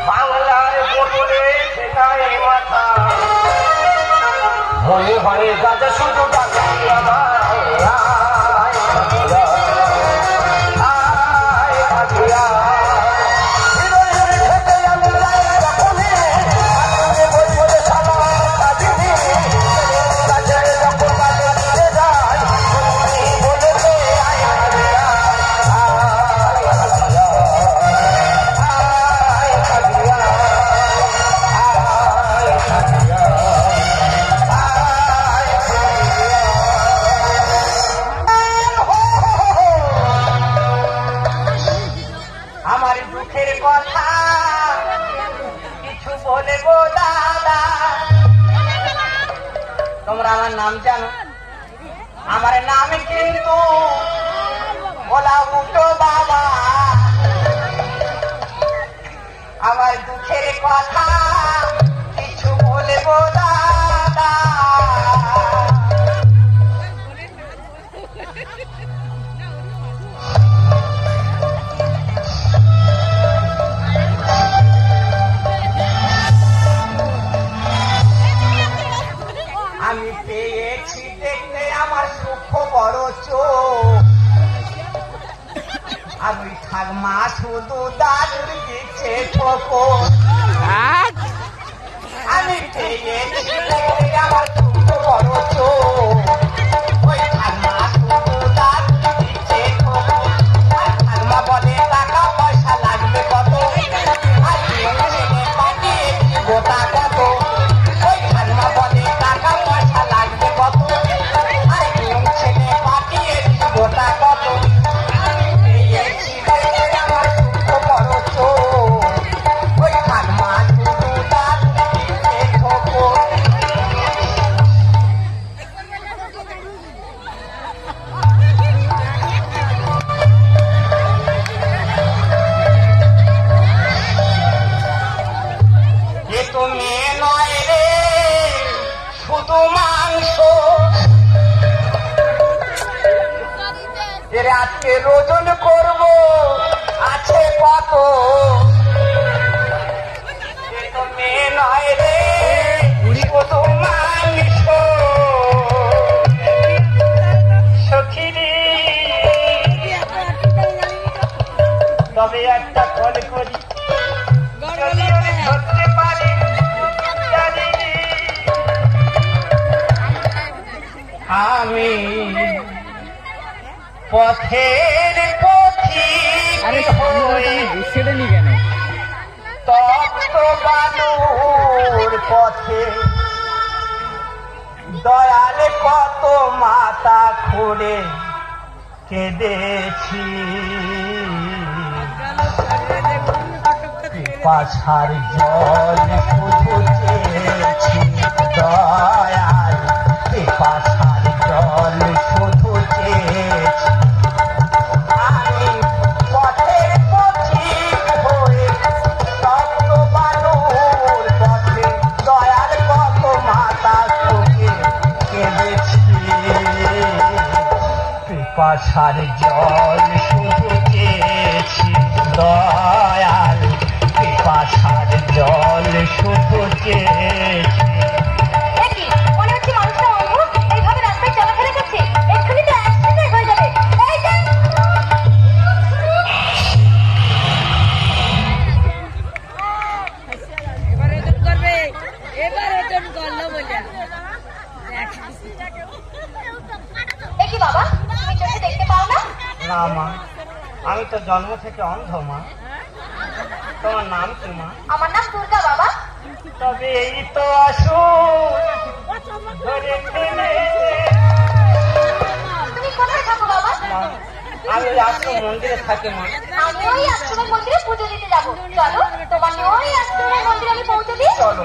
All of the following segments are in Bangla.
বাংলার বোতলে সেটাই মাথা মনে হয় গাজা শুধু টাকা আমার নাম জানো? আমার নাম কিন্তু বলা উঠো বাবা, আমার দুঃখের কথা কিছু বলবো দাদা। আমি পেয়েছি দেখতে আমার সূক্ষ্ম বড় চোখ, আমি ঠাকমা শুধু দাদুর দিচ্ছে ঠোকর। আমি পেয়েছি দেখতে আমার সূক্ষ্ম বড় চোখ, ওই ঠাকমা শুধু দাদুর দিচ্ছে ঠোকর। আর ঠাকমা বলে টাকা পয়সা লাগবে কত, আর পাঠিয়েছি গোটা কত। ওই ঠাকমা বলে টাকা পয়সা লাগবে কত, আর ছেলে পাঠিয়েছি গোটা কত। আমার সূক্ষ্ম বড় চোখ, ওই ঠাকমা শুধু দাদুর দিচ্ছে ঠোকর। এ তো মেয়ে নয় রে, শুধু মাংস। এর আজকে ওজন করবো আছে কত। এ তো মেয়ে নয় রে, শুধু মাংস। সখিরি তবে একটা কল করি, যদি আমি ধরতে পারি আমি পথের পথিক হয়ে তপ্ত বালুর পথে দয়াল কত মাথা খুঁড়ে কেঁদেছি। পাছার জল শুধু চেয়েছি দয়াল, পাছার জল শুধু চেয়েছি। আমি পথের পথিক হয়ে তপ্ত বালুর পথে দয়াল কত মাথা খুঁড়ে কেঁদেছি। পাছার জল শুধু চেয়েছি দয়াল, পাছার জল শুধু চেয়েছি। না মা, আমি তো জন্ম থেকে অন্ধ মা। তোমার নাম কি মা? আমার নাম দুর্গা বাবা। তবে এই তো আসুন ধরে ফেলেছে। তুমি কোথায় থাকো বাবা? আমি আশ্রম মন্দিরে থাকি মা। আমি ওই আশ্রমের মন্দিরে পুজো দিতে যাবো, চলো তোমাকে ওই আশ্রমের মন্দিরে আমি পৌঁছে দিই। চলো।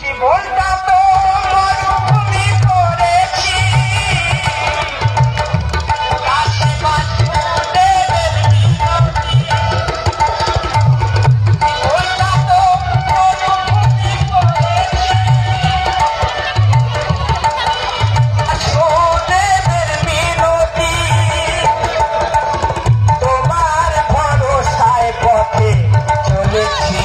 জীবনটা তো মরুভূমি করেছি, তোমার ভরসায় পথে চলেছি।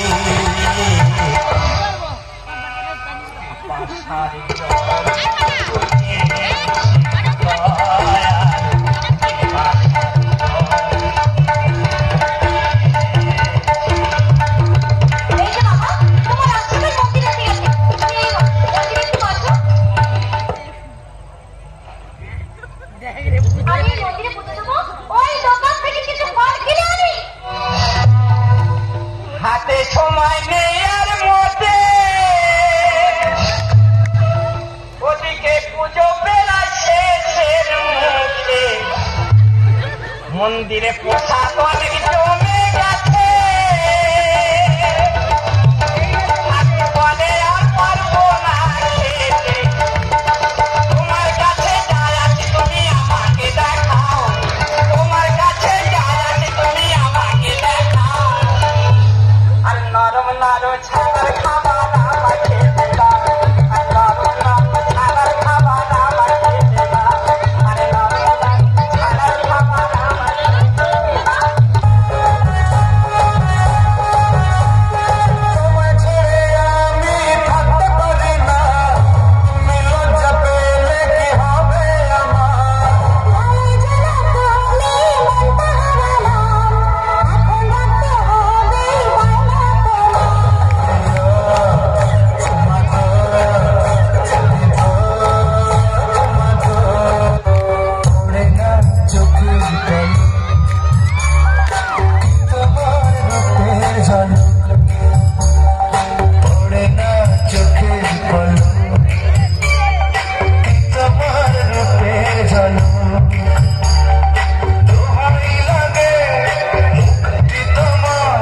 মন্দিরে প্রসাদ অনেক জমে গেছে, বলে আর পারবো না খেতে। তোমার কাছে যা আছে তুমি আমাকে দেখাও, তোমার কাছে যা আছে তুমি আমাকে দেখাও। আর নরম নরম ছানার খাবার আমার খেতে দাও, আর নরম নরম ছানার খাবার আমার খেতে দাও, আর নরম নরম ছানার খাবার আমার খেতে দাও। তোমায় ছেড়ে আমি থাকতে পারি না, তুমি লজ্জা পেলে কি হবে পড়ে না চোখের জল, তোমার রূপের ঝলক, পড়ে না চোখের পলক, তোমার রূপের ঝলক। দোহাই লাগে মুক্তি তোমার,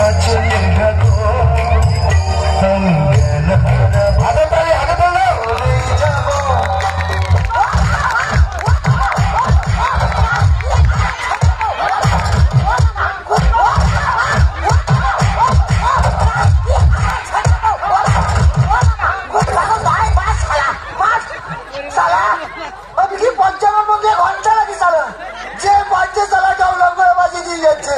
আচলে ঢাকো অঙ্গন হারা। ভালো তালে আগে বলো উড়েই যাবো। আমি কি পঞ্চান্ন মধ্যে ঘন্টা নাকি সালা, যে বাজছে সালা ডবলম করে বাজিয়ে দিয়ে যাচ্ছে।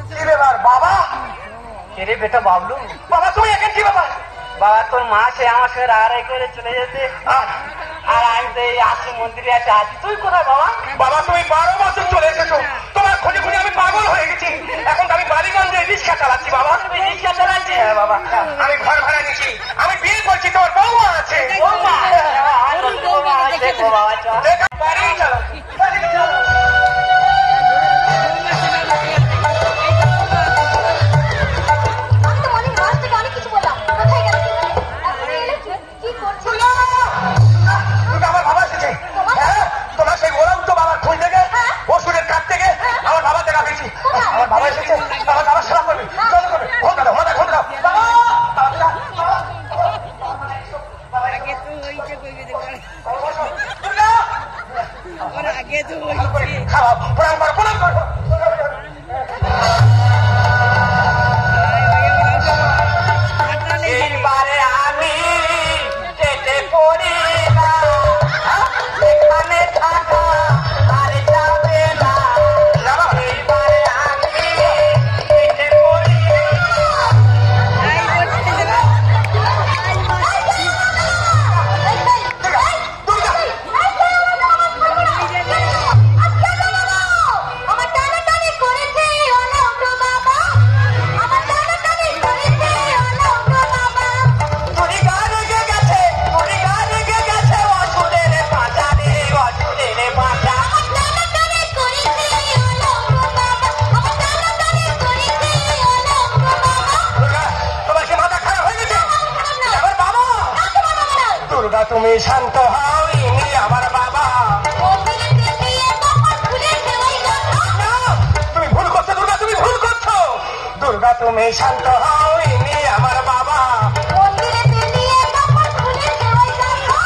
কি ব্যাপার বাবা? কে বেটা বাবলু? বাবা তুমি এখানে কি বাবা? বাবা তোর মা সে আমার সঙ্গে রাগারাগি করে চলে যেতে, আর আমি তো এই আসি মন্দিরে আছে। আজ তুই কোথায় বাবা? বাবা তুমি 12 বছর চলে এসেছো, তোমার খুঁজে খুঁজে আমি পাগল হয়ে গেছি। এখন তো আমি বাড়িগঞ্জে রিক্সা চালাচ্ছি বাবা। তুমি রিক্সা চালাচ্ছি? হ্যাঁ বাবা। আমি ঘর ভাড়া নিয়েছি, আমি বিয়ে করছি, তোমার বৌমা আছে। বৌমা? দেখো বাবা চল বাড়ি চলো। আমি তো অনেক মাস থেকে অনেক কিছু বললাম, কোথায় গেল কি বলে? তারপরে এলে কি করছিস? আমার বাবা এসেছে। হ্যাঁ, তোমার সেই ওরা উঠতো বাবার খুঁজ থেকে, ওষুধের কাঠ থেকে আমার বাবা দেখা পেয়েছি। আমার বাবা এসেছে, আমার বাবা সেবা করবে, জল করবে, ঘন্টা দাও, মাথা ঘন্টা দাও। বাবা! খাওয়াও, প্রণাম করো, প্রণাম করো। এইবারে আমি যেতে করি না, এখানে থাকা আর যাবে না। এইবারে আমি যেতে করি আমার টানাটানি করেছে অলৌক বাবা, আমার টানাটানি করেছে অলৌক বাবা। তুই গা রেগে গেছে, তুই গা রেগে গেছে, অসুরের বাজারে, অসুরের বাজা। আমার টানাটানি করেছে অলৌক বাবা, আমার টানাটানি করেছে অলৌক বাবা। দুর্গা, তোমার কি মাথা খারাপ হয়ে গেছে? আমার বাবা। দুর্গা তুমি শান্ত হও, ইনি আমার বাবা। মন্দিরেতে দিয়ে কপাট খুলেছে ওই কথা। না, তুমি ভুল করছো দুর্গা, তুমি ভুল করছো। দুর্গা তুমি শান্ত হও, ইনি আমার বাবা। মন্দিরেতে দিয়ে কপাট খুলেছে ওই কথা।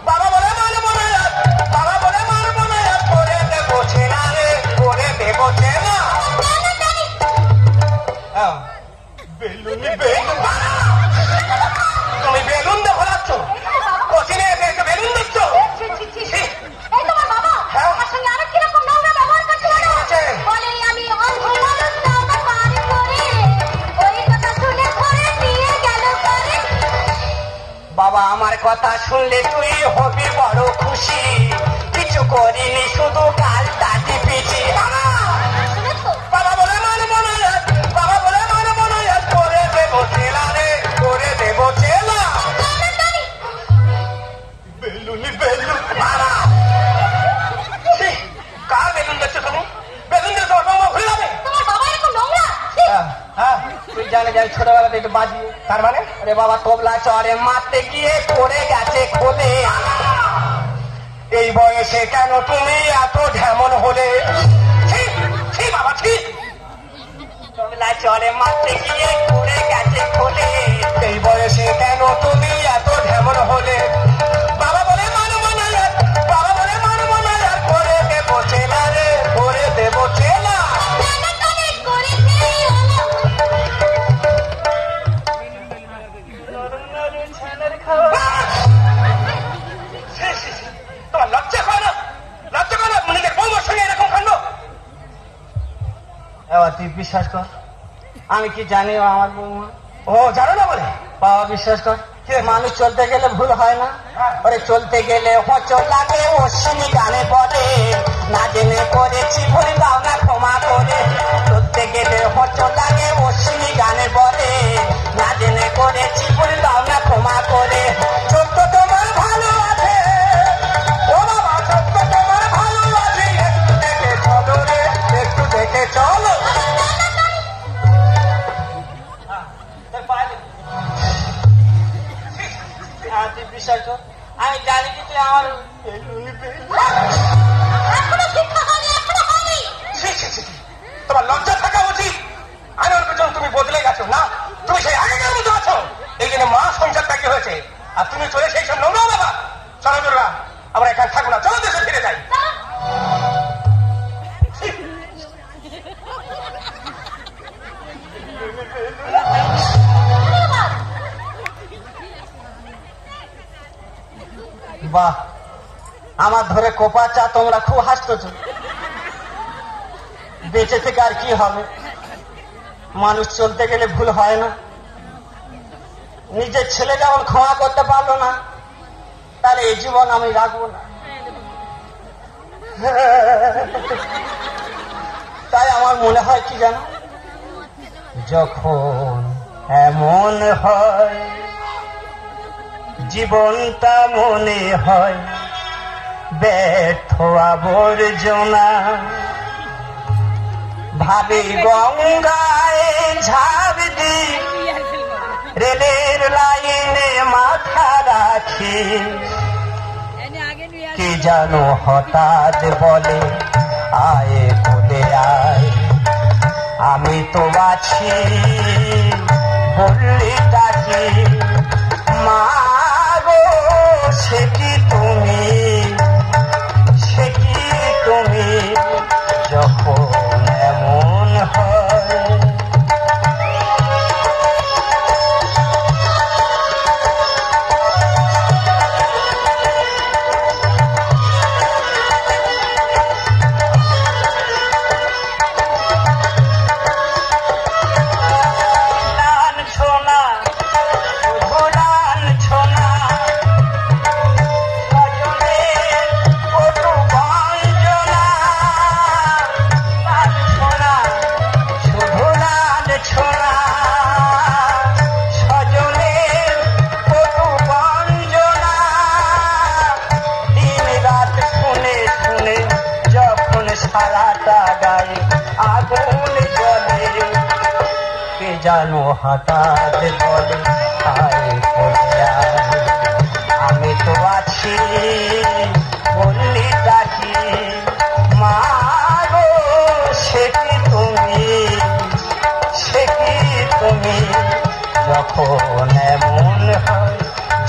বাবা বলে মারবো না, বাবা বলে মারবো না, করে দেবো ছেনা রে, করে দেবো ছেনা। টানাটানি বেলুনি বেলুন, তুমি বেলুন দিয়ে ভরাচ্ছ, কোচিনে এসে এসে বেলুন দিচ্ছ। ছি, ছি, ছি, ছি। এই তোমার বাবা হ্যাঁ। আমার সঙ্গে আরো কিরকম নোংরা ব্যবহার করছে বলো? আছে। বলে আমি অন্ধ মানুষ না আমার বাড়ি করে, ওই কথা শুনে ধরে নিয়ে গেল করে। বাবা আমার কথা শুনলে তুই হবি বড় খুশি, কিছু করিনি শুধু কাল তাটি পিছি। শুনেছো? বাবা বলে মারবো না, বাবা বলে মারবো না, করে দেবো ছেলা রে, করে দেবো ছেলা। টানাটানি বেলুনি বেলুন মারা। ছি, কার বেলুন দেখছো তুমি? বেলুন দিয়ে তোমার বাবা ভুলে যাবে। তোমার বাবা এরকম নোংরা? ছি। হ্যাঁ, তুই জানে যে আমি ছোটবেলাতে একটু বাজিয়ে। তার মানে আরে বাবা তবলা চরে মারতে গিয়ে পড়ে গেছে খোলে। এই বয়সে কেন তুমি এত ঢেমন হলে? ঠিক ঠিক বাবা ঠিক। তবলা চরে মারতে গিয়ে পড়ে গেছে খোলে। এই বয়সে কেন তুমি এত ঢেমন হলে? বাবা বলে মানব না আর, বাবা বলে মানব না আর, করে দেবো চেলা রে, করে দেবো চেলা। তোমার লজ্জা করে না? লজ্জা করে না? নিজের বৌমার সঙ্গে এরকম কাণ্ড? এবার তুই বিশ্বাস কর, আমি কি জানি ও আমার বৌমা। ও জানো না বলে? বাবা বিশ্বাস কর, মানুষ চলতে গেলে ভুল হয় না। ওরে চলতে গেলে হোঁচট লাগে, অশ্বিনী গানে পড়ে, না জেনে করেছি ভুল দাও না ক্ষমা করে। চলতে গেলে হোঁচট লাগে, অশ্বিনী গানে পড়ে, না জেনে করেছি ভুল দাও না ক্ষমা করে। ছোট্ট তোমার ভালো আছে, ও বাবা ছোট্ট তোমার ভালো আছে, একটু দেখে চলো রে, একটু দেখে চলো। হ্যাঁ, তুই বিশ্বাস কর, আমি জানি কি তুই আমার ছি, ছি, ছি, ছি। তোমার লজ্জা থাকা উচিত। আমি ওর পেছনে তুমি বদলে গেছো না, তুমি সেই আগেকার মতো আছো। এই জন্য মা সংসার ত্যাগী হয়েছে, আর তুমি চলে সেই সব নোংরা বাবা। চলো দুর্গা, আমরা এখানে থাকবো না, চলো দেশে ফিরে যাই। বাহ, আমার ধরে কোপা চা তোমরা খুব হাসতেছ। বেঁচে থেকে আর কি হবে? মানুষ চলতে গেলে ভুল হয় না। নিজের ছেলে যেমন ক্ষমা করতে পারলো না, তাহলে এই জীবন আমি রাখবো না। তাই আমার মনে হয় কি জানো, যখন এমন হয় জীবনটা মনে হয় ব্যর্থ আবর্জনা, ভাবি গঙ্গায় ঝাঁপ দি, রেলের লাইনে মাথা রাখি, কে জানো হঠাৎ বলে আয় বলে আয়, আমি তো আছি বললি ডাকি, মা গো সে কি তুমি, সে কি তুমি, যখন এমন হয়। জানো হঠাৎ বলে আয় বলে আয়, আমি তো আছি বললি ডাকি, মা গো সে কি তুমি, সে কি তুমি, যখন এমন হয়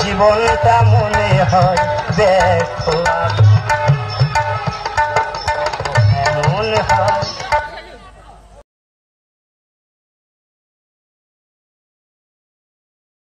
জীবনটা মনে হয় ব্যর্থ, এমন হয়